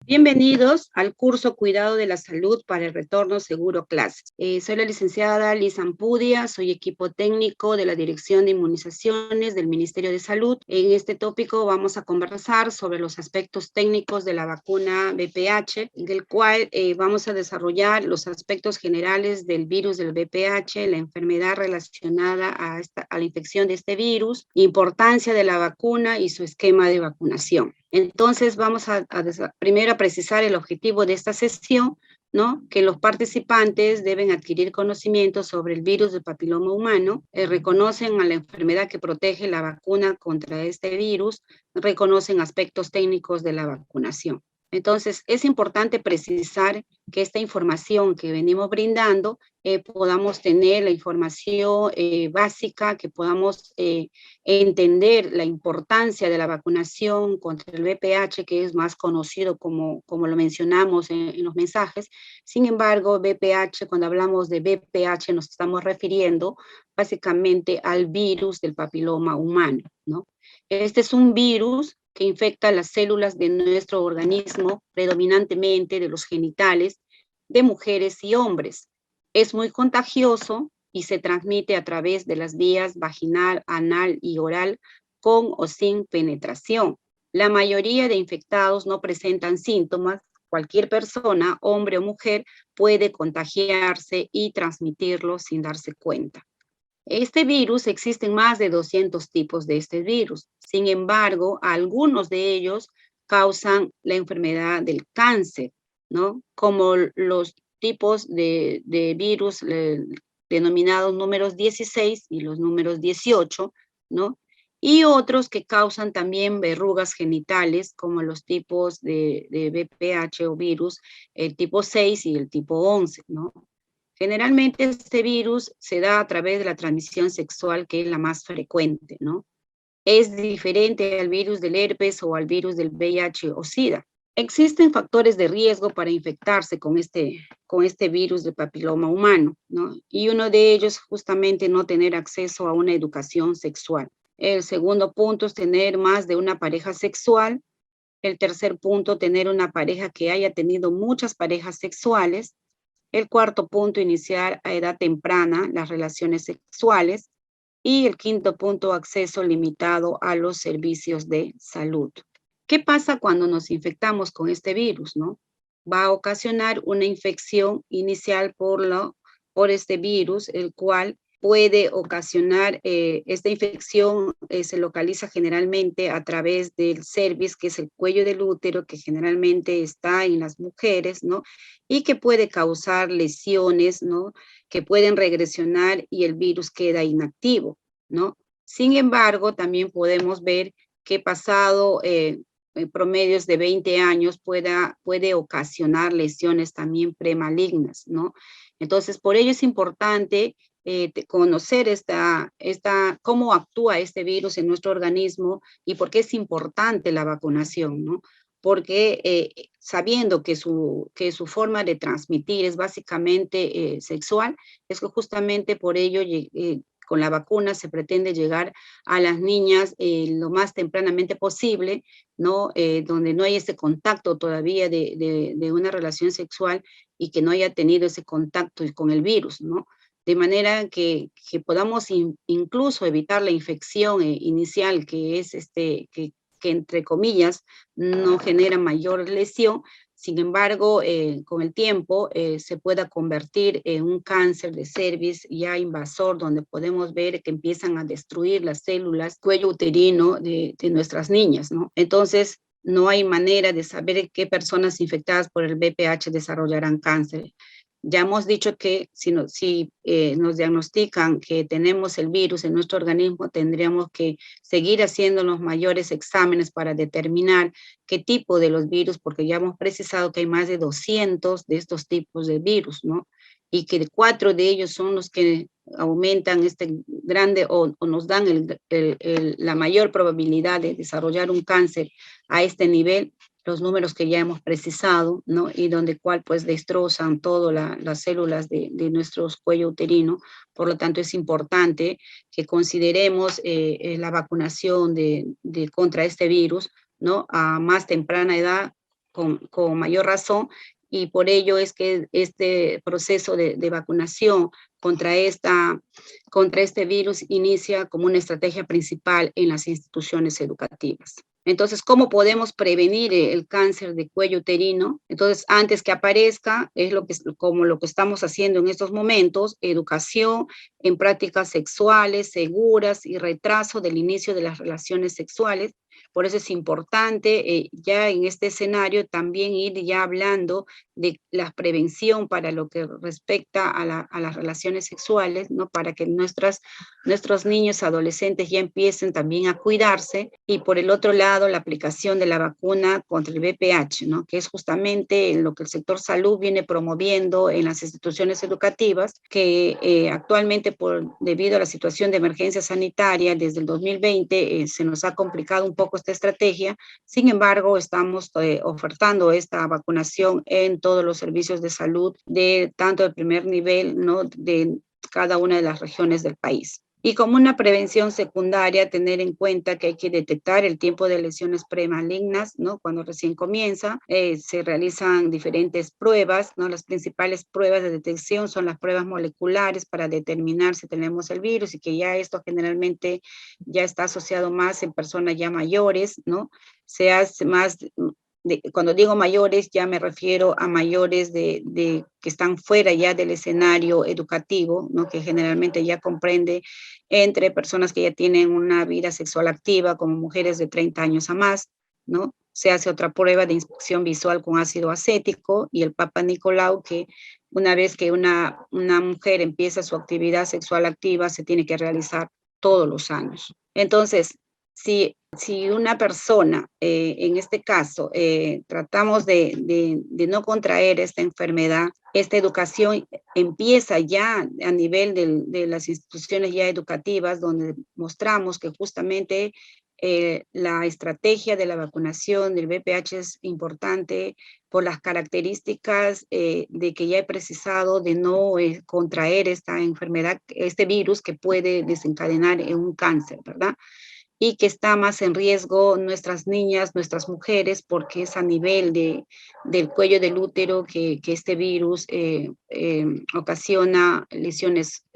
Bienvenidos al curso Cuidado de la Salud para el Retorno Seguro Clases. Soy la licenciada Liz Ampudia, soy equipo técnico de la Dirección de Inmunizaciones del Ministerio de Salud. En este tópico vamos a conversar sobre los aspectos técnicos de la vacuna VPH, del cual vamos a desarrollar los aspectos generales del virus del VPH, la enfermedad relacionada a la infección de este virus, importancia de la vacuna y su esquema de vacunación. Entonces vamos primero a precisar el objetivo de esta sesión, ¿no? Que los participantes deben adquirir conocimiento sobre el virus del papiloma humano, reconocen a la enfermedad que protege la vacuna contra este virus, reconocen aspectos técnicos de la vacunación. Entonces, es importante precisar que esta información que venimos brindando, podamos tener la información básica, que podamos entender la importancia de la vacunación contra el VPH, que es más conocido como lo mencionamos en los mensajes. Sin embargo, VPH, cuando hablamos de VPH, nos estamos refiriendo básicamente al virus del papiloma humano, ¿no? Este es un virus que infecta las células de nuestro organismo, predominantemente de los genitales, de mujeres y hombres. Es muy contagioso y se transmite a través de las vías vaginal, anal y oral, con o sin penetración. La mayoría de infectados no presentan síntomas. Cualquier persona, hombre o mujer, puede contagiarse y transmitirlo sin darse cuenta. Este virus, existen más de 200 tipos de este virus. Sin embargo, algunos de ellos causan la enfermedad del cáncer, ¿no? Como los tipos de virus denominados números 16 y los números 18, ¿no? Y otros que causan también verrugas genitales, como los tipos de VPH o virus, el tipo 6 y el tipo 11, ¿no? Generalmente este virus se da a través de la transmisión sexual, que es la más frecuente, ¿no? Es diferente al virus del herpes o al virus del VIH o SIDA. Existen factores de riesgo para infectarse con este virus de papiloma humano, ¿no? Y uno de ellos es justamente no tener acceso a una educación sexual. El segundo punto es tener más de una pareja sexual. El tercer punto, tener una pareja que haya tenido muchas parejas sexuales. El cuarto punto, iniciar a edad temprana las relaciones sexuales. Y el quinto punto, acceso limitado a los servicios de salud. ¿Qué pasa cuando nos infectamos con este virus, no? Va a ocasionar una infección inicial por este virus, el cual puede ocasionar esta infección, se localiza generalmente a través del cervix, que es el cuello del útero, que generalmente está en las mujeres, ¿no? Y que puede causar lesiones, ¿no? Que pueden regresionar y el virus queda inactivo, ¿no? Sin embargo, también podemos ver que pasado promedios de 20 años puede ocasionar lesiones también premalignas, ¿no? Entonces, por ello es importante conocer cómo actúa este virus en nuestro organismo y por qué es importante la vacunación, ¿no? Porque sabiendo que su forma de transmitir es básicamente sexual, es que justamente por ello con la vacuna se pretende llegar a las niñas lo más tempranamente posible, ¿no? Donde no hay ese contacto todavía de una relación sexual y que no haya tenido ese contacto con el virus, ¿no? De manera que podamos incluso evitar la infección inicial, que es que entre comillas no genera mayor lesión. Sin embargo, con el tiempo se pueda convertir en un cáncer de cervix ya invasor, donde podemos ver que empiezan a destruir las células cuello uterino de nuestras niñas, ¿no? Entonces, no hay manera de saber qué personas infectadas por el VPH desarrollarán cáncer. Ya hemos dicho que si nos diagnostican que tenemos el virus en nuestro organismo, tendríamos que seguir haciendo los mayores exámenes para determinar qué tipo de los virus, porque ya hemos precisado que hay más de 200 de estos tipos de virus, ¿no? Y que 4 de ellos son los que aumentan grande o nos dan la mayor probabilidad de desarrollar un cáncer a este nivel, los números que ya hemos precisado, ¿no? Y donde cual pues destrozan todas las células de nuestro cuello uterino. Por lo tanto, es importante que consideremos la vacunación contra este virus, ¿no? A más temprana edad, con mayor razón, y por ello es que este proceso de vacunación contra, contra este virus inicia como una estrategia principal en las instituciones educativas. Entonces, ¿cómo podemos prevenir el cáncer de cuello uterino? Entonces, antes que aparezca, es como lo que estamos haciendo en estos momentos: educación en prácticas sexuales seguras y retraso del inicio de las relaciones sexuales. Por eso es importante ya en este escenario también ir ya hablando de la prevención para lo que respecta a las relaciones sexuales, ¿no? Para que nuestros niños, adolescentes ya empiecen también a cuidarse. Y por el otro lado, la aplicación de la vacuna contra el VPH, ¿no? Que es justamente lo que el sector salud viene promoviendo en las instituciones educativas, que actualmente debido a la situación de emergencia sanitaria desde el 2020 se nos ha complicado un poco esta estrategia. Sin embargo, estamos ofertando esta vacunación en todos los servicios de salud, tanto de primer nivel, ¿no? De cada una de las regiones del país. Y como una prevención secundaria, tener en cuenta que hay que detectar el tiempo de lesiones premalignas, ¿no? Cuando recién comienza, se realizan diferentes pruebas, ¿no? Las principales pruebas de detección son las pruebas moleculares para determinar si tenemos el virus, y que ya esto generalmente ya está asociado más en personas ya mayores, ¿no? Se hace más... Cuando digo mayores, ya me refiero a mayores que están fuera ya del escenario educativo, ¿no? Que generalmente ya comprende entre personas que ya tienen una vida sexual activa, como mujeres de 30 años a más, ¿no? Se hace otra prueba de inspección visual con ácido acético y el Papa Nicolau, que una vez que una mujer empieza su actividad sexual activa, se tiene que realizar todos los años. Entonces, si una persona, en este caso, tratamos de no contraer esta enfermedad, esta educación empieza ya a nivel de las instituciones ya educativas, donde mostramos que justamente la estrategia de la vacunación del VPH es importante por las características de que ya he precisado de no contraer esta enfermedad, este virus que puede desencadenar en un cáncer, ¿verdad? Y que está más en riesgo nuestras niñas, nuestras mujeres, porque es a nivel del cuello del útero que este virus ocasiona lesiones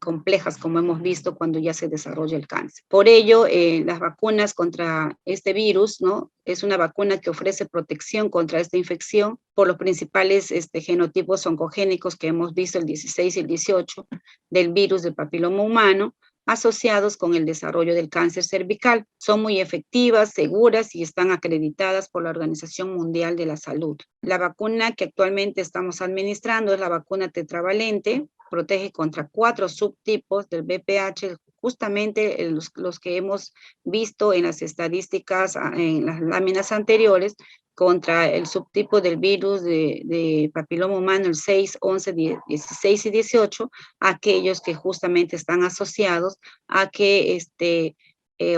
complejas, como hemos visto cuando ya se desarrolla el cáncer. Por ello, las vacunas contra este virus, ¿no? Es una vacuna que ofrece protección contra esta infección por los principales genotipos oncogénicos que hemos visto, el 16 y el 18, del virus del papiloma humano, asociados con el desarrollo del cáncer cervical. Son muy efectivas, seguras y están acreditadas por la Organización Mundial de la Salud. La vacuna que actualmente estamos administrando es la vacuna tetravalente, protege contra 4 subtipos del VPH, justamente los que hemos visto en las estadísticas, en las láminas anteriores, contra el subtipo del virus de papiloma humano, el 6, 11, 16 y 18, aquellos que justamente están asociados a que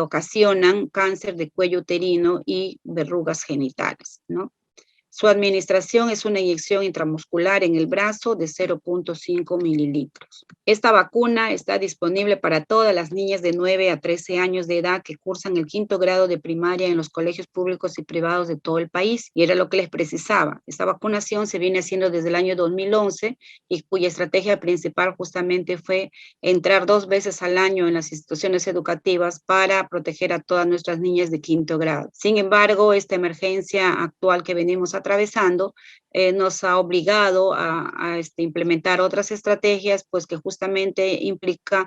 ocasionan cáncer de cuello uterino y verrugas genitales, ¿no? Su administración es una inyección intramuscular en el brazo de 0.5 mililitros. Esta vacuna está disponible para todas las niñas de 9 a 13 años de edad que cursan el 5º grado de primaria en los colegios públicos y privados de todo el país. Y era lo que les precisaba. Esta vacunación se viene haciendo desde el año 2011 y cuya estrategia principal justamente fue entrar 2 veces al año en las instituciones educativas para proteger a todas nuestras niñas de 5º grado. Sin embargo, esta emergencia actual que venimos atravesando nos ha obligado a implementar otras estrategias, pues que justamente implica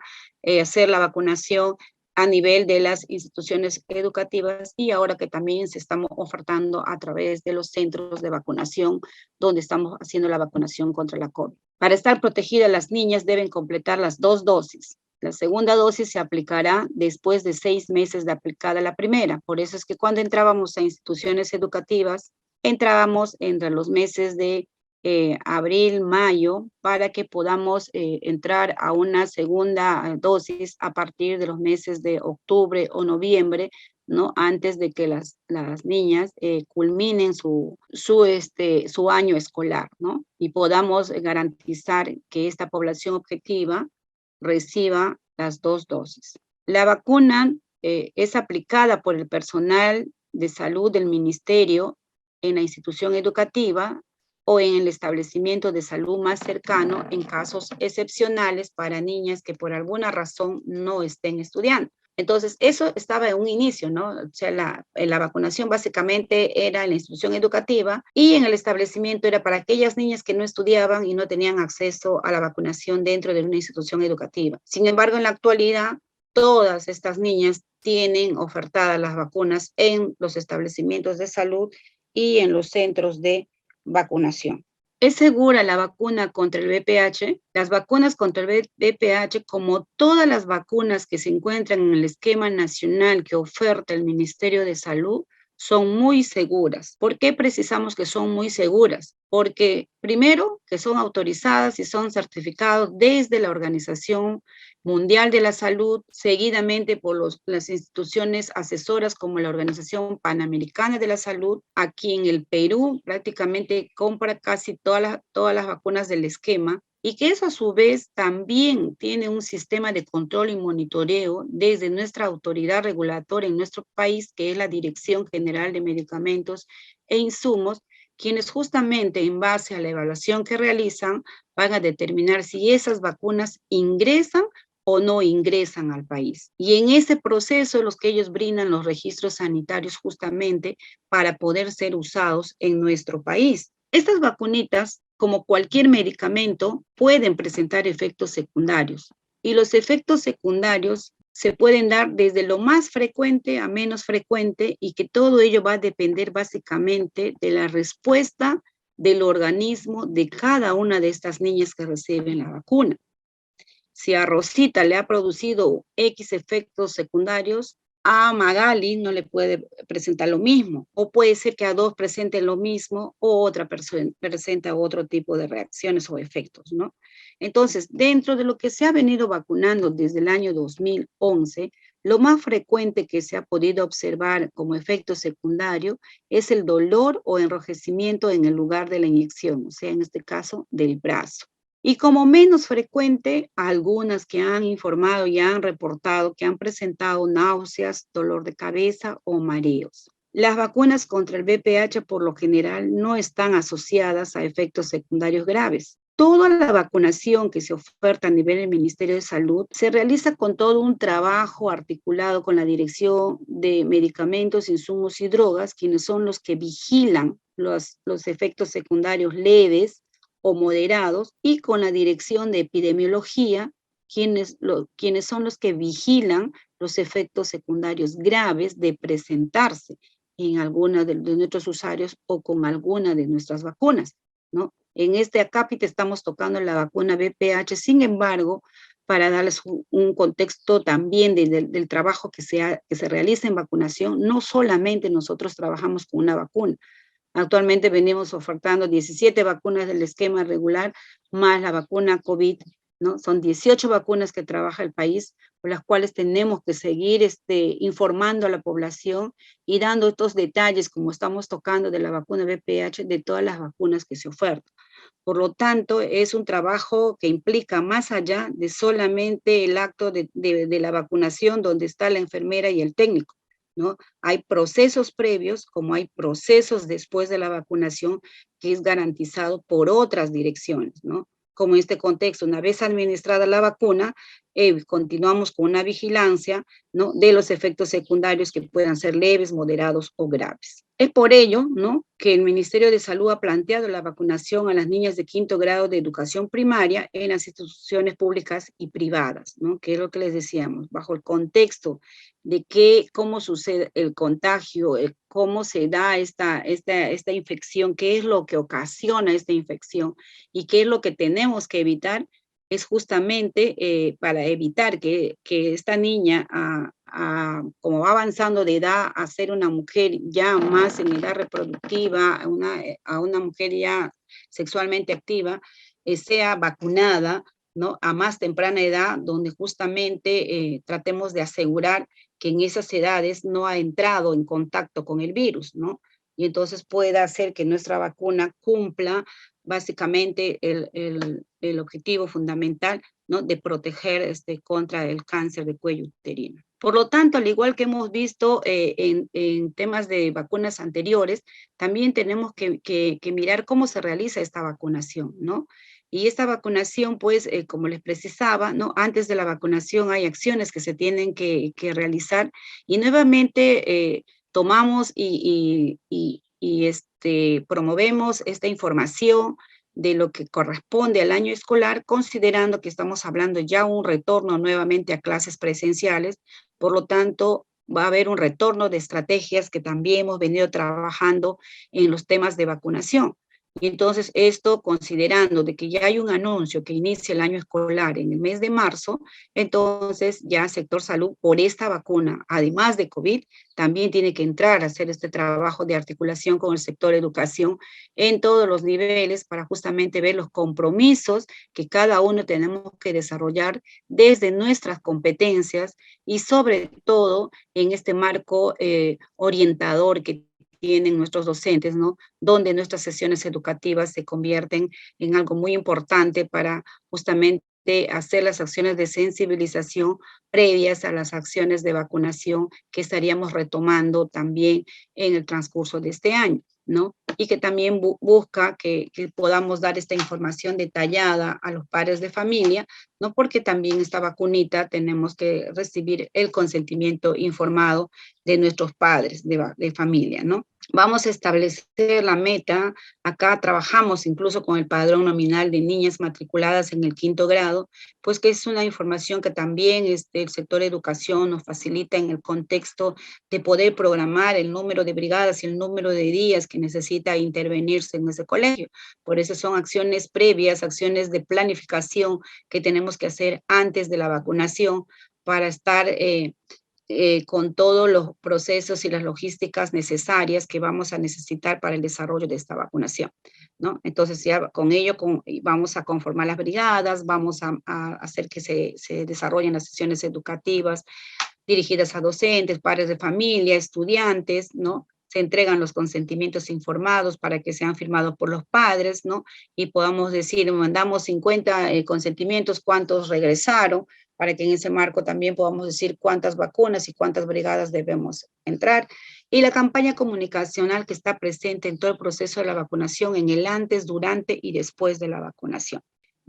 hacer la vacunación a nivel de las instituciones educativas, y ahora que también se estamos ofertando a través de los centros de vacunación, donde estamos haciendo la vacunación contra la COVID. Para estar protegidas, las niñas deben completar las 2 dosis. La segunda dosis se aplicará después de 6 meses de aplicada la primera. Por eso es que cuando entrábamos a instituciones educativas, entrábamos entre los meses de abril, mayo, para que podamos entrar a una segunda dosis a partir de los meses de octubre o noviembre, ¿no? Antes de que las niñas culminen su año escolar, ¿no? Y podamos garantizar que esta población objetiva reciba las 2 dosis. La vacuna es aplicada por el personal de salud del ministerio en la institución educativa o en el establecimiento de salud más cercano en casos excepcionales para niñas que por alguna razón no estén estudiando. Entonces, eso estaba en un inicio, ¿no? O sea, la vacunación básicamente era en la institución educativa y en el establecimiento era para aquellas niñas que no estudiaban y no tenían acceso a la vacunación dentro de una institución educativa. Sin embargo, en la actualidad, todas estas niñas tienen ofertadas las vacunas en los establecimientos de salud y en los centros de vacunación. ¿Es segura la vacuna contra el VPH? Las vacunas contra el VPH, como todas las vacunas que se encuentran en el esquema nacional que oferta el Ministerio de Salud, son muy seguras. ¿Por qué precisamos que son muy seguras? Porque primero, que son autorizadas y son certificados desde la Organización Mundial de la Salud, seguidamente por las instituciones asesoras como la Organización Panamericana de la Salud. Aquí en el Perú prácticamente compra casi todas las vacunas del esquema, y que eso a su vez también tiene un sistema de control y monitoreo desde nuestra autoridad regulatoria en nuestro país, que es la Dirección General de Medicamentos e Insumos, quienes justamente en base a la evaluación que realizan van a determinar si esas vacunas ingresan o no ingresan al país. Y en ese proceso los que ellos brindan los registros sanitarios justamente para poder ser usados en nuestro país. Estas vacunitas, como cualquier medicamento, pueden presentar efectos secundarios. Y los efectos secundarios se pueden dar desde lo más frecuente a menos frecuente, y que todo ello va a depender básicamente de la respuesta del organismo de cada una de estas niñas que reciben la vacuna. Si a Rosita le ha producido X efectos secundarios, a Magali no le puede presentar lo mismo, o puede ser que a dos presenten lo mismo, o otra persona presenta otro tipo de reacciones o efectos, ¿no? Entonces, dentro de lo que se ha venido vacunando desde el año 2011, lo más frecuente que se ha podido observar como efecto secundario es el dolor o enrojecimiento en el lugar de la inyección, o sea, en este caso, del brazo. Y como menos frecuente, algunas que han informado y han reportado que han presentado náuseas, dolor de cabeza o mareos. Las vacunas contra el VPH por lo general no están asociadas a efectos secundarios graves. Toda la vacunación que se oferta a nivel del Ministerio de Salud se realiza con todo un trabajo articulado con la Dirección de Medicamentos, Insumos y Drogas, quienes son los que vigilan los efectos secundarios leves o moderados, y con la Dirección de Epidemiología, quienes son los que vigilan los efectos secundarios graves de presentarse en alguna de nuestros usuarios o con alguna de nuestras vacunas, ¿no? En este acápite estamos tocando la vacuna VPH, sin embargo, para darles un contexto también del trabajo que se realiza en vacunación, no solamente nosotros trabajamos con una vacuna. Actualmente venimos ofertando 17 vacunas del esquema regular, más la vacuna COVID, ¿no? Son 18 vacunas que trabaja el país, por las cuales tenemos que seguir informando a la población y dando estos detalles, como estamos tocando de la vacuna VPH, de todas las vacunas que se ofertan. Por lo tanto, es un trabajo que implica más allá de solamente el acto de la vacunación, donde está la enfermera y el técnico, ¿no? Hay procesos previos, como hay procesos después de la vacunación, que es garantizado por otras direcciones, ¿no? Como en este contexto, una vez administrada la vacuna, continuamos con una vigilancia, ¿no?, de los efectos secundarios que puedan ser leves, moderados o graves. Es por ello, ¿no?, que el Ministerio de Salud ha planteado la vacunación a las niñas de 5º grado de educación primaria en las instituciones públicas y privadas, ¿no?, que es lo que les decíamos, bajo el contexto de cómo sucede el contagio, cómo se da esta infección, qué es lo que ocasiona esta infección y qué es lo que tenemos que evitar. Es justamente para evitar que esta niña, como va avanzando de edad a ser una mujer ya más en edad reproductiva, a una mujer ya sexualmente activa, sea vacunada, ¿no?, a más temprana edad, donde justamente tratemos de asegurar que en esas edades no ha entrado en contacto con el virus, ¿no? Y entonces pueda hacer que nuestra vacuna cumpla básicamente el objetivo fundamental, ¿no?, de proteger contra el cáncer de cuello uterino. Por lo tanto, al igual que hemos visto en temas de vacunas anteriores, también tenemos que mirar cómo se realiza esta vacunación, ¿no? Y esta vacunación, pues, como les precisaba, ¿no? Antes de la vacunación hay acciones que se tienen que realizar y nuevamente tomamos promovemos esta información de lo que corresponde al año escolar, considerando que estamos hablando ya un retorno nuevamente a clases presenciales. Por lo tanto, va a haber un retorno de estrategias que también hemos venido trabajando en los temas de vacunación. Y entonces esto, considerando de que ya hay un anuncio que inicia el año escolar en el mes de marzo, entonces ya sector salud por esta vacuna, además de COVID, también tiene que entrar a hacer este trabajo de articulación con el sector educación en todos los niveles para justamente ver los compromisos que cada uno tenemos que desarrollar desde nuestras competencias y sobre todo en este marco orientador que tienen nuestros docentes, ¿no? Donde nuestras sesiones educativas se convierten en algo muy importante para justamente hacer las acciones de sensibilización previas a las acciones de vacunación que estaríamos retomando también en el transcurso de este año, ¿no? Y que también busca que podamos dar esta información detallada a los padres de familia, ¿no? Porque también esta vacunita tenemos que recibir el consentimiento informado de nuestros padres de familia, ¿no? Vamos a establecer la meta. Acá trabajamos incluso con el padrón nominal de niñas matriculadas en el 5º grado, pues que es una información que también el sector educación nos facilita en el contexto de poder programar el número de brigadas y el número de días que necesita intervenirse en ese colegio. Por eso son acciones previas, acciones de planificación que tenemos que hacer antes de la vacunación para estar con todos los procesos y las logísticas necesarias que vamos a necesitar para el desarrollo de esta vacunación, ¿no? Entonces ya con ello vamos a conformar las brigadas, vamos a hacer que se desarrollen las sesiones educativas dirigidas a docentes, padres de familia, estudiantes, ¿no? Se entregan los consentimientos informados para que sean firmados por los padres, ¿no? Y podamos decir, mandamos 50 consentimientos, ¿cuántos regresaron? Para que en ese marco también podamos decir cuántas vacunas y cuántas brigadas debemos entrar. Y la campaña comunicacional que está presente en todo el proceso de la vacunación, en el antes, durante y después de la vacunación.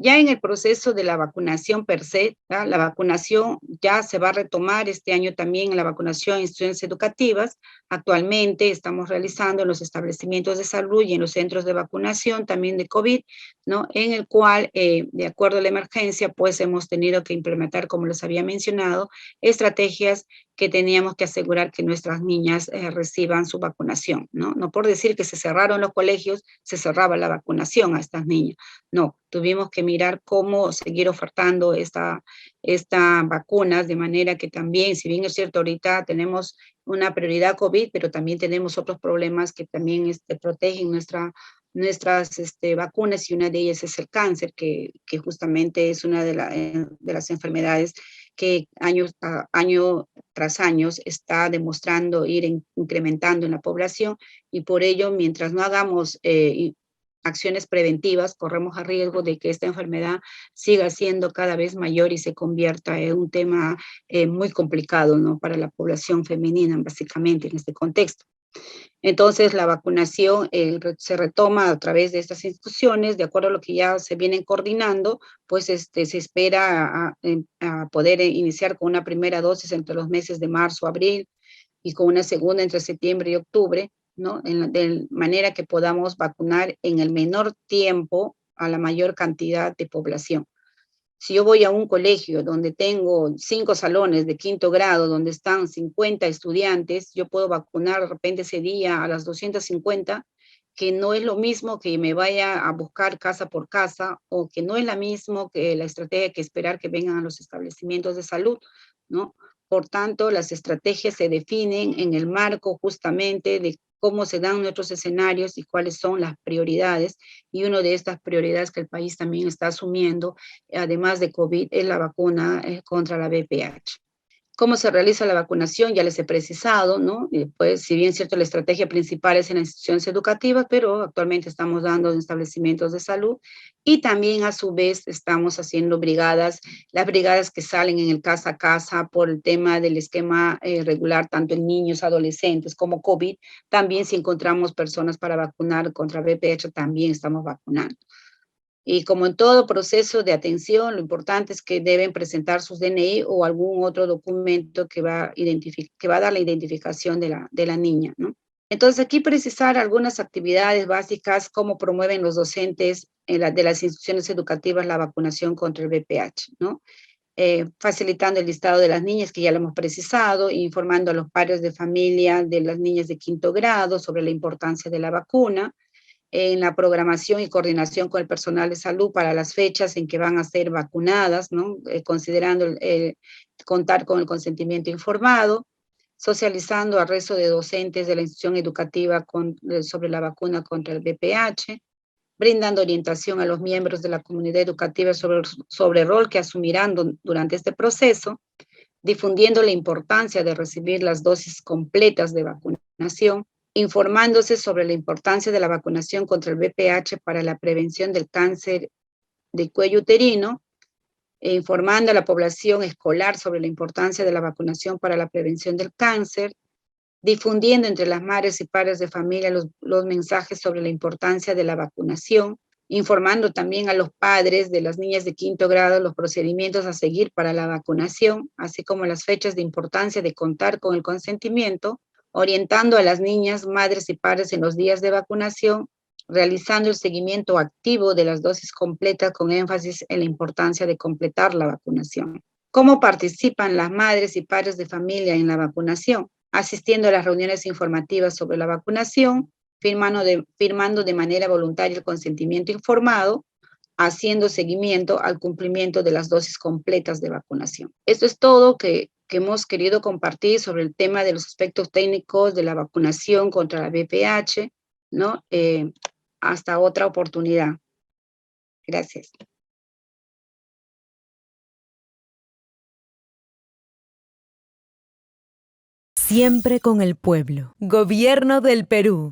Ya en el proceso de la vacunación per se, ¿verdad? La vacunación ya se va a retomar este año también, la vacunación en instituciones educativas. Actualmente estamos realizando en los establecimientos de salud y en los centros de vacunación también de COVID, ¿no? En el cual, de acuerdo a la emergencia, pues hemos tenido que implementar, como les había mencionado, estrategias que teníamos que asegurar que nuestras niñas reciban su vacunación, ¿no? No por decir que se cerraron los colegios, se cerraba la vacunación a estas niñas. No, tuvimos que mirar cómo seguir ofertando esta vacunas de manera que también, si bien es cierto, ahorita tenemos una prioridad COVID, pero también tenemos otros problemas que también protegen nuestras vacunas, y una de ellas es el cáncer, que justamente es una de las enfermedades que año tras año está demostrando ir incrementando en la población, y por ello, mientras no hagamos acciones preventivas, corremos a riesgo de que esta enfermedad siga siendo cada vez mayor y se convierta en un tema muy complicado, ¿no? Para la población femenina, básicamente, en este contexto. Entonces, la vacunación se retoma a través de estas instituciones, de acuerdo a lo que ya se vienen coordinando, pues se espera a poder iniciar con una primera dosis entre los meses de marzo, abril, y con una segunda entre septiembre y octubre, ¿no? De manera que podamos vacunar en el menor tiempo a la mayor cantidad de población. Si yo voy a un colegio donde tengo 5 salones de 5º grado, donde están 50 estudiantes, yo puedo vacunar de repente ese día a las 250, que no es lo mismo que me vaya a buscar casa por casa, o que no es la misma que la estrategia que esperar que vengan a los establecimientos de salud, ¿no? Por tanto, las estrategias se definen en el marco justamente de cómo se dan nuestros escenarios y cuáles son las prioridades, y una de estas prioridades que el país también está asumiendo, además de COVID, es la vacuna contra la VPH. ¿Cómo se realiza la vacunación? Ya les he precisado, ¿no? Pues, si bien es cierto, la estrategia principal es en las instituciones educativas, pero actualmente estamos dando en establecimientos de salud y también a su vez estamos haciendo brigadas, las brigadas que salen en el casa a casa por el tema del esquema regular, tanto en niños, adolescentes como COVID, también si encontramos personas para vacunar contra VPH, también estamos vacunando. Y como en todo proceso de atención, lo importante es que deben presentar sus DNI o algún otro documento que va que va a dar la identificación de la niña, ¿no? Entonces, aquí precisar algunas actividades básicas, cómo promueven los docentes de las instituciones educativas la vacunación contra el VPH, ¿no? Facilitando el listado de las niñas, que ya lo hemos precisado, informando a los padres de familia de las niñas de 5º grado sobre la importancia de la vacuna, en la programación y coordinación con el personal de salud para las fechas en que van a ser vacunadas, ¿no? Considerando contar con el consentimiento informado, socializando al resto de docentes de la institución educativa sobre la vacuna contra el VPH, brindando orientación a los miembros de la comunidad educativa sobre el rol que asumirán durante este proceso, difundiendo la importancia de recibir las dosis completas de vacunación, informándose sobre la importancia de la vacunación contra el VPH para la prevención del cáncer de cuello uterino, informando a la población escolar sobre la importancia de la vacunación para la prevención del cáncer, difundiendo entre las madres y padres de familia los mensajes sobre la importancia de la vacunación, informando también a los padres de las niñas de 5º grado los procedimientos a seguir para la vacunación, así como las fechas de importancia de contar con el consentimiento, orientando a las niñas, madres y padres en los días de vacunación, realizando el seguimiento activo de las dosis completas con énfasis en la importancia de completar la vacunación. ¿Cómo participan las madres y padres de familia en la vacunación? Asistiendo a las reuniones informativas sobre la vacunación, firmando de manera voluntaria el consentimiento informado, haciendo seguimiento al cumplimiento de las dosis completas de vacunación. Esto es todo que hemos querido compartir sobre el tema de los aspectos técnicos de la vacunación contra la VPH, ¿no? Hasta otra oportunidad. Gracias. Siempre con el pueblo. Gobierno del Perú.